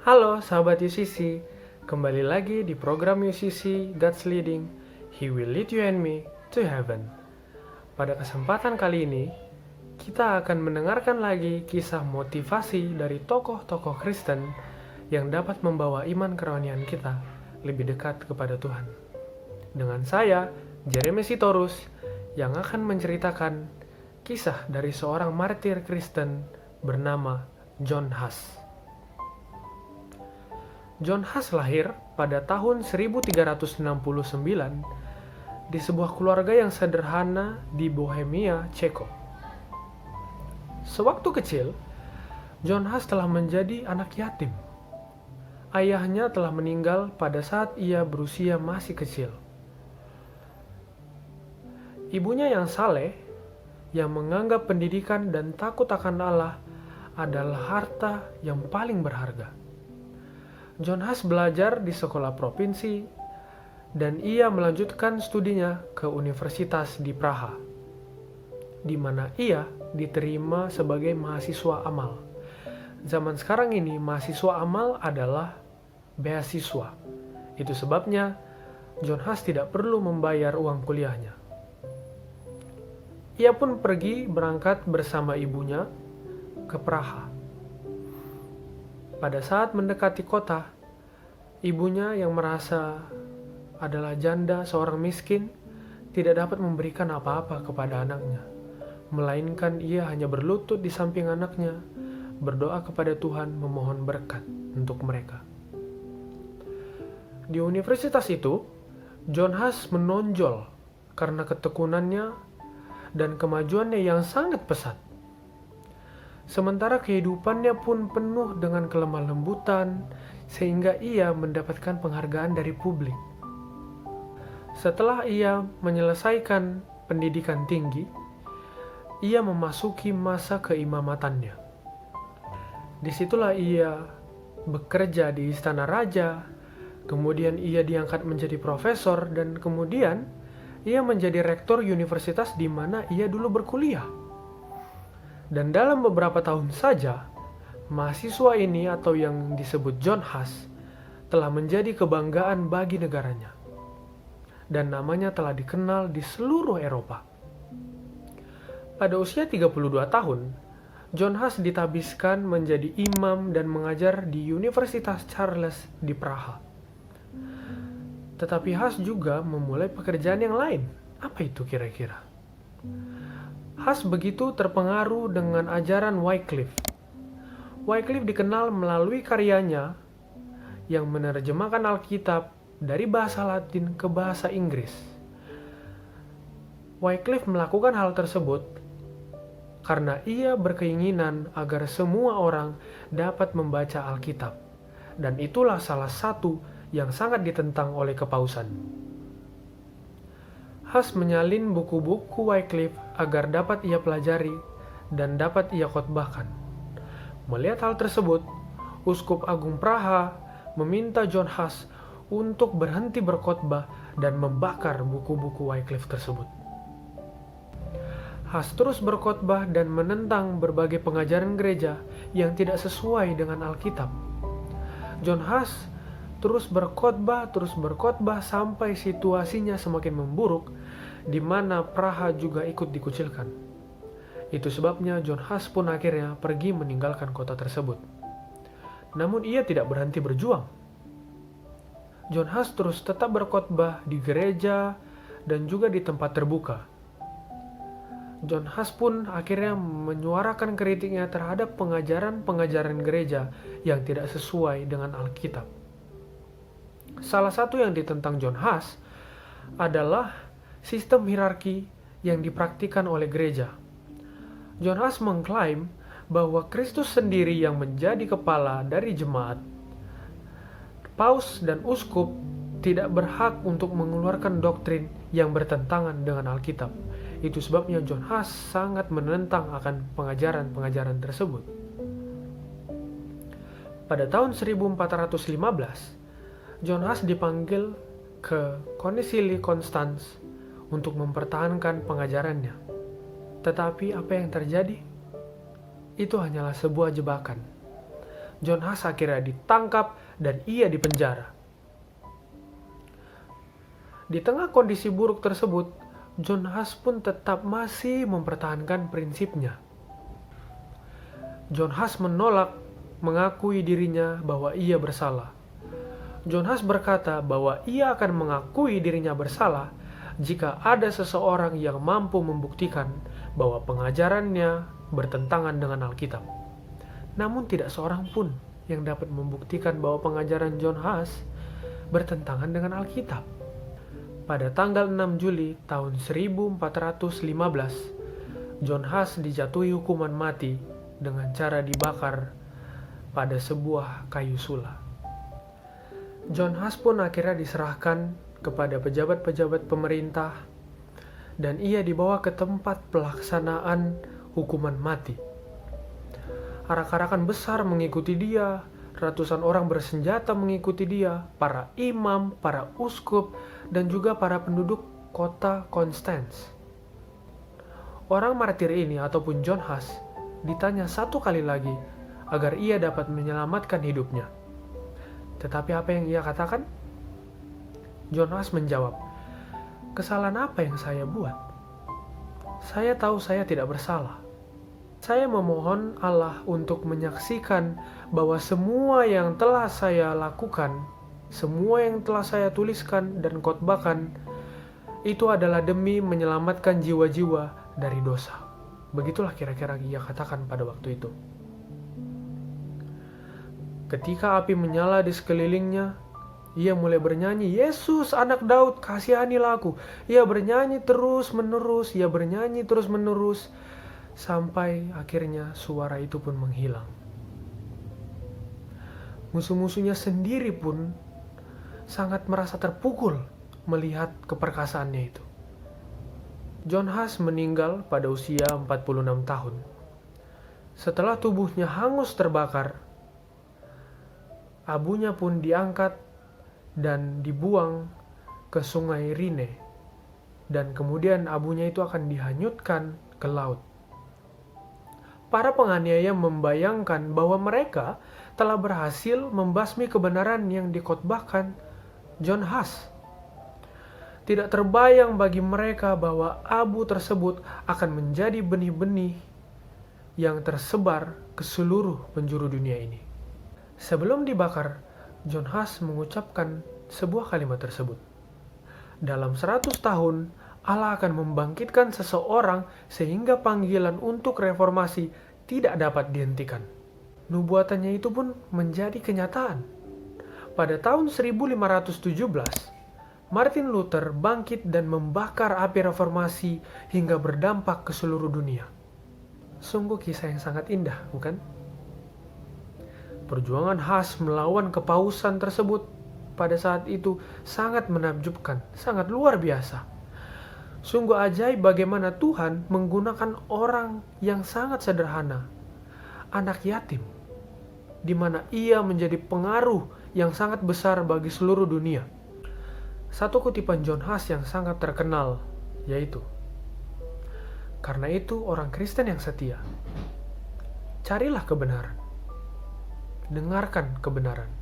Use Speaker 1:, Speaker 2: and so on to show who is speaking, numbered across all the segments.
Speaker 1: Halo sahabat UCC, kembali lagi di program UCC God's Leading, He will lead you and me to heaven. Pada kesempatan kali ini, kita akan mendengarkan lagi kisah motivasi dari tokoh-tokoh Kristen yang dapat membawa iman kerohanian kita lebih dekat kepada Tuhan. Dengan saya, Jeremy Sitorus, yang akan menceritakan kisah dari seorang martir Kristen bernama John Huss. John Huss lahir pada tahun 1369 di sebuah keluarga yang sederhana di Bohemia, Ceko. Sewaktu kecil, John Huss telah menjadi anak yatim. Ayahnya telah meninggal pada saat ia berusia masih kecil. Ibunya yang saleh, yang menganggap pendidikan dan takut akan Allah adalah harta yang paling berharga. John Huss belajar di sekolah provinsi dan ia melanjutkan studinya ke universitas di Praha, di mana ia diterima sebagai mahasiswa amal. Zaman sekarang ini mahasiswa amal adalah beasiswa. Itu sebabnya John Huss tidak perlu membayar uang kuliahnya. Ia pun pergi berangkat bersama ibunya ke Praha. Pada saat mendekati kota, ibunya yang merasa adalah janda seorang miskin tidak dapat memberikan apa-apa kepada anaknya, melainkan ia hanya berlutut di samping anaknya, berdoa kepada Tuhan memohon berkat untuk mereka. Di universitas itu, John Huss menonjol karena ketekunannya dan kemajuannya yang sangat pesat. Sementara kehidupannya pun penuh dengan kelemah lembutan, sehingga ia mendapatkan penghargaan dari publik. Setelah ia menyelesaikan pendidikan tinggi, ia memasuki masa keimamatannya. Disitulah ia bekerja di istana raja, kemudian ia diangkat menjadi profesor, dan kemudian ia menjadi rektor universitas di mana ia dulu berkuliah. Dan dalam beberapa tahun saja, mahasiswa ini atau yang disebut John Huss telah menjadi kebanggaan bagi negaranya. Dan namanya telah dikenal di seluruh Eropa. Pada usia 32 tahun, John Huss ditabiskan menjadi imam dan mengajar di Universitas Charles di Praha. Tetapi Huss juga memulai pekerjaan yang lain. Apa itu kira-kira? Huss begitu terpengaruh dengan ajaran Wycliffe. Wycliffe dikenal melalui karyanya yang menerjemahkan Alkitab dari bahasa Latin ke bahasa Inggris. Wycliffe melakukan hal tersebut karena ia berkeinginan agar semua orang dapat membaca Alkitab, dan itulah salah satu yang sangat ditentang oleh kepausan. Huss menyalin buku-buku Wycliffe agar dapat ia pelajari dan dapat ia khotbahkan. Melihat hal tersebut, Uskup Agung Praha meminta John Huss untuk berhenti berkhotbah dan membakar buku-buku Wycliffe tersebut. Huss terus berkhotbah dan menentang berbagai pengajaran gereja yang tidak sesuai dengan Alkitab. John Huss terus berkhotbah sampai situasinya semakin memburuk, di mana Praha juga ikut dikucilkan. Itu sebabnya John Huss pun akhirnya pergi meninggalkan kota tersebut. Namun ia tidak berhenti berjuang. John Huss terus tetap berkhotbah di gereja dan juga di tempat terbuka. John Huss pun akhirnya menyuarakan kritiknya terhadap pengajaran-pengajaran gereja yang tidak sesuai dengan Alkitab. Salah satu yang ditentang John Huss adalah sistem hierarki yang dipraktikkan oleh gereja. John Huss mengklaim bahwa Kristus sendiri yang menjadi kepala dari jemaat. Paus dan uskup tidak berhak untuk mengeluarkan doktrin yang bertentangan dengan Alkitab. Itu sebabnya John Huss sangat menentang akan pengajaran-pengajaran tersebut. Pada tahun 1415, John Huss dipanggil ke Konsili Konstans untuk mempertahankan pengajarannya. Tetapi apa yang terjadi? Itu hanyalah sebuah jebakan. John Huss akhirnya ditangkap dan ia dipenjara. Di tengah kondisi buruk tersebut, John Huss pun tetap masih mempertahankan prinsipnya. John Huss menolak mengakui dirinya bahwa ia bersalah. John Huss berkata bahwa ia akan mengakui dirinya bersalah jika ada seseorang yang mampu membuktikan bahwa pengajarannya bertentangan dengan Alkitab. Namun tidak seorang pun yang dapat membuktikan bahwa pengajaran John Huss bertentangan dengan Alkitab. Pada tanggal 6 Juli tahun 1415, John Huss dijatuhi hukuman mati dengan cara dibakar pada sebuah kayu sula. John Huss pun akhirnya diserahkan kepada pejabat-pejabat pemerintah dan ia dibawa ke tempat pelaksanaan hukuman mati. Arak-arakan besar mengikuti dia, ratusan orang bersenjata mengikuti dia, para imam, para uskup, dan juga para penduduk kota Konstans. Orang martir ini ataupun John Huss ditanya satu kali lagi agar ia dapat menyelamatkan hidupnya. Tetapi apa yang ia katakan? John Huss menjawab, "Kesalahan apa yang saya buat? Saya tahu saya tidak bersalah. Saya memohon Allah untuk menyaksikan bahwa semua yang telah saya lakukan, semua yang telah saya tuliskan dan khotbahkan, itu adalah demi menyelamatkan jiwa-jiwa dari dosa." Begitulah kira-kira ia katakan pada waktu itu. Ketika api menyala di sekelilingnya, ia mulai bernyanyi, "Yesus, anak Daud, kasihanilah aku." Ia bernyanyi terus-menerus, sampai akhirnya suara itu pun menghilang. Musuh-musuhnya sendiri pun sangat merasa terpukul melihat keperkasaannya itu. John Huss meninggal pada usia 46 tahun. Setelah tubuhnya hangus terbakar, abunya pun diangkat dan dibuang ke sungai Rhine, dan kemudian abunya itu akan dihanyutkan ke laut. Para penganiaya membayangkan bahwa mereka telah berhasil membasmi kebenaran yang dikhotbahkan John Huss. Tidak terbayang bagi mereka bahwa abu tersebut akan menjadi benih-benih yang tersebar ke seluruh penjuru dunia ini. Sebelum dibakar, John Huss mengucapkan sebuah kalimat tersebut. Dalam 100 tahun, Allah akan membangkitkan seseorang sehingga panggilan untuk reformasi tidak dapat dihentikan. Nubuatannya itu pun menjadi kenyataan. Pada tahun 1517, Martin Luther bangkit dan membakar api reformasi hingga berdampak ke seluruh dunia. Sungguh kisah yang sangat indah, bukan? Perjuangan Huss melawan kepausan tersebut pada saat itu sangat menakjubkan, sangat luar biasa. Sungguh ajaib bagaimana Tuhan menggunakan orang yang sangat sederhana, anak yatim, di mana ia menjadi pengaruh yang sangat besar bagi seluruh dunia. Satu kutipan John Huss yang sangat terkenal, yaitu, "Karena itu orang Kristen yang setia, carilah kebenaran, dengarkan kebenaran,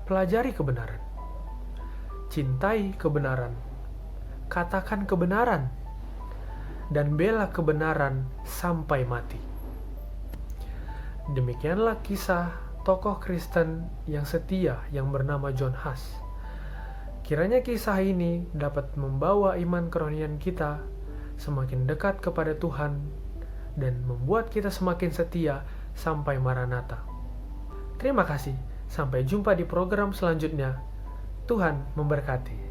Speaker 1: pelajari kebenaran, cintai kebenaran, katakan kebenaran, dan bela kebenaran sampai mati." Demikianlah kisah tokoh Kristen yang setia yang bernama John Huss. Kiranya kisah ini dapat membawa iman kerohanian kita semakin dekat kepada Tuhan dan membuat kita semakin setia sampai Maranatha. Terima kasih, sampai jumpa di program selanjutnya. Tuhan memberkati.